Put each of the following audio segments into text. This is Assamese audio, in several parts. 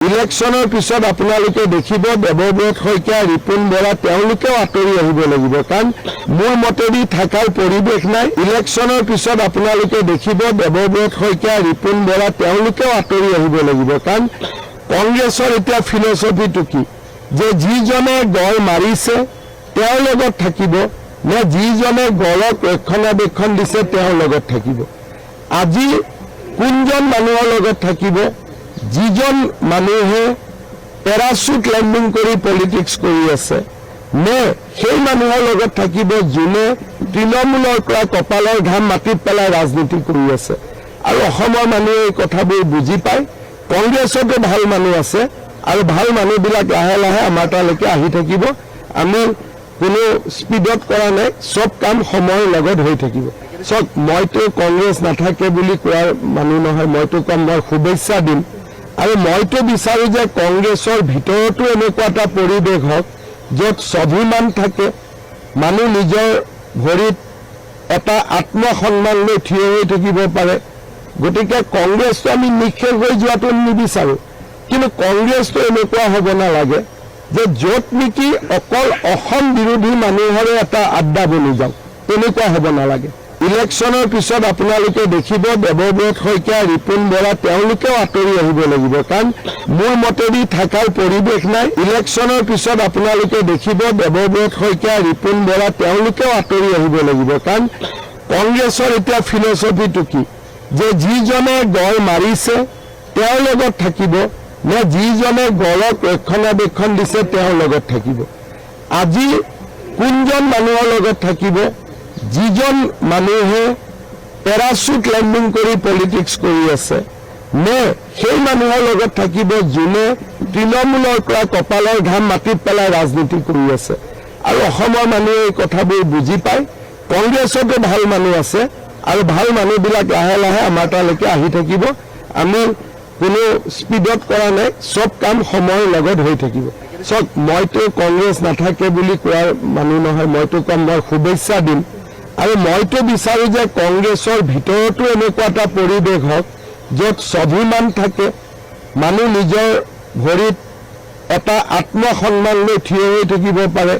ইলেকশনৰ পিছত আপোনালোকে দেখিব দেৱব্ৰত শইকীয়া ৰিপুন বৰা তেওঁলোকেও আঁতৰি আহিব লাগিব কাৰণ মোৰ মতেদি থাকাৰ পৰিৱেশ নাই ইলেকশনৰ পিছত আপোনালোকে দেখিব দেৱব্ৰত শইকীয়া ৰিপুন বৰা তেওঁলোকেও আঁতৰি আহিব লাগিব কাৰণ কংগ্ৰেছৰ এতিয়া ফিলছফিটো কি যে যিজনে গড় মাৰিছে তেওঁৰ লগত থাকিব নে যিজনে গড়ক ৰক্ষণাবেক্ষণ দিছে তেওঁৰ লগত থাকিব আজি কোনজন মানুহৰ লগত থাকিব যিজন মানুহে পেৰাচুট লেণ্ডিং কৰি পলিটিক্স কৰি আছে নে সেই মানুহৰ লগত থাকিব যোনে তৃণমূলৰ পৰা কপালৰ ঘাম মাটিত পেলাই ৰাজনীতি কৰি আছে আৰু অসমৰ মানুহে এই কথাবোৰ বুজি পায় কংগ্ৰেছতো ভাল মানুহ আছে আৰু ভাল মানুহবিলাক লাহে লাহে আমাৰ তালৈকে আহি থাকিব আমি কোনো স্পীডত কৰা নাই সব কাম সময়ৰ লগত হৈ থাকিব সব মইতো কংগ্ৰেছ নাথাকে বুলি কোৱাৰ মানুহ নহয় মইতো কম মই শুভেচ্ছা দিম আৰু মইতো বিচাৰো যে কংগ্ৰেছৰ ভিতৰতো এনেকুৱা এটা পৰিৱেশ হওক য'ত স্বাভিমান থাকে মানুহ নিজৰ ভৰিত এটা আত্মসন্মান লৈ থিয় হৈ থাকিব পাৰে গতিকে কংগ্ৰেছটো আমি নিক্ষেপ হৈ যোৱাটো নিবিচাৰো কিন্তু কংগ্ৰেছটো এনেকুৱা হ'ব নালাগে যে য'ত নেকি অকল অসম বিৰোধী মানুহৰে এটা আড্ডা বনি যাওক তেনেকুৱা হ'ব নালাগে ইলেকশনৰ পিছত আপোনালোকে দেখিব দেৱব্ৰত শইকীয়া ৰিপুন বৰা তেওঁলোকেও আঁতৰি আহিব লাগিব কাৰণ মোৰ মতেদি থাকাৰ পৰিৱেশ নাই ইলেকশনৰ পিছত আপোনালোকে দেখিব দেৱব্ৰত শইকীয়া ৰিপুন বৰা তেওঁলোকেও আঁতৰি আহিব লাগিব কাৰণ কংগ্ৰেছৰ এতিয়া ফিলছফিটো কি যে যিজনে গড় মাৰিছে তেওঁৰ লগত থাকিব নে যিজনে গড়ক ৰক্ষণাবেক্ষণ দিছে তেওঁৰ লগত থাকিব আজি কোনজন মানুহৰ লগত থাকিব যিজন মানুহে পেৰাচুট লেণ্ডিং কৰি পলিটিক্স কৰি আছে নে সেই মানুহৰ লগত থাকিব যোনে তৃণমূলৰ পৰা কপালৰ ঘাম মাটিত পেলাই ৰাজনীতি কৰি আছে আৰু অসমৰ মানুহে এই কথাবোৰ বুজি পায় কংগ্ৰেছতো ভাল মানুহ আছে আৰু ভাল মানুহবিলাক লাহে লাহে আমাৰ তালৈকে আহি থাকিব আমি কোনো স্পীডত কৰা নাই সব কাম সময়ৰ লগত হৈ থাকিব সব মইতো কংগ্ৰেছ নাথাকে বুলি কোৱাৰ মানুহ নহয় মইতো কম মই শুভেচ্ছা দিম আৰু মইতো বিচাৰো যে কংগ্ৰেছৰ ভিতৰতো এনেকুৱা এটা পৰিৱেশ হওক য'ত স্বাভিমান থাকে মানুহ নিজৰ ভৰিত এটা আত্মসন্মান লৈ থিয় হৈ থাকিব পাৰে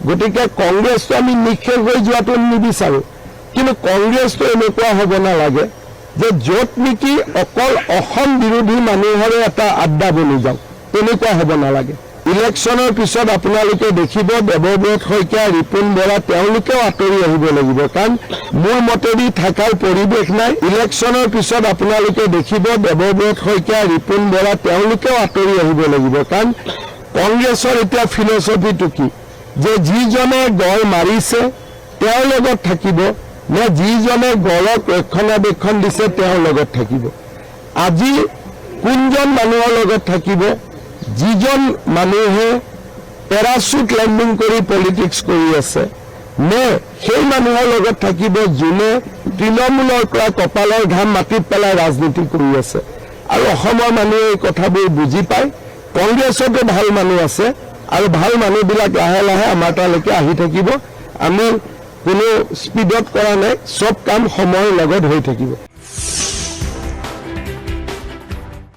গতিকে কংগ্ৰেছটো আমি নিক্ষেপ হৈ যোৱাটো নিবিচাৰো কিন্তু কংগ্ৰেছটো এনেকুৱা হ'ব নালাগে যে য'ত নেকি অকল অসম বিৰোধী মানুহৰে এটা আড্ডা বনি যাওক তেনেকুৱা হ'ব নালাগে ইলেকশনৰ পিছত আপোনালোকে দেখিব দেৱব্ৰত শইকীয়া ৰিপুন বৰা তেওঁলোকেও আঁতৰি আহিব লাগিব কাৰণ মোৰ মতেদি থাকাৰ পৰিৱেশ নাই ইলেকশনৰ পিছত আপোনালোকে দেখিব দেৱব্ৰত শইকীয়া ৰিপুন বৰা তেওঁলোকেও আঁতৰি আহিব লাগিব কাৰণ কংগ্ৰেছৰ এতিয়া ফিলছফিটো কি যে যিজনে গড় মাৰিছে তেওঁৰ লগত থাকিব নে যিজনে গড়ক ৰক্ষণাবেক্ষণ দিছে তেওঁৰ লগত থাকিব আজি কোনজন মানুহৰ লগত থাকিব যিজন মানুহে পেৰাচুট লেণ্ডিং কৰি পলিটিক্স কৰি আছে নে সেই মানুহৰ লগত থাকিব যোনে তৃণমূলৰ পৰা কপালৰ ঘাম মাটিত পেলাই ৰাজনীতি কৰি আছে আৰু অসমৰ মানুহে এই কথাবোৰ বুজি পায় কংগ্ৰেছতো ভাল মানুহ আছে আৰু ভাল মানুহবিলাক লাহে লাহে আমাৰ তালৈকে আহি থাকিব আমি কোনো স্পীডত কৰা নাই সব কাম সময়ৰ লগত হৈ থাকিব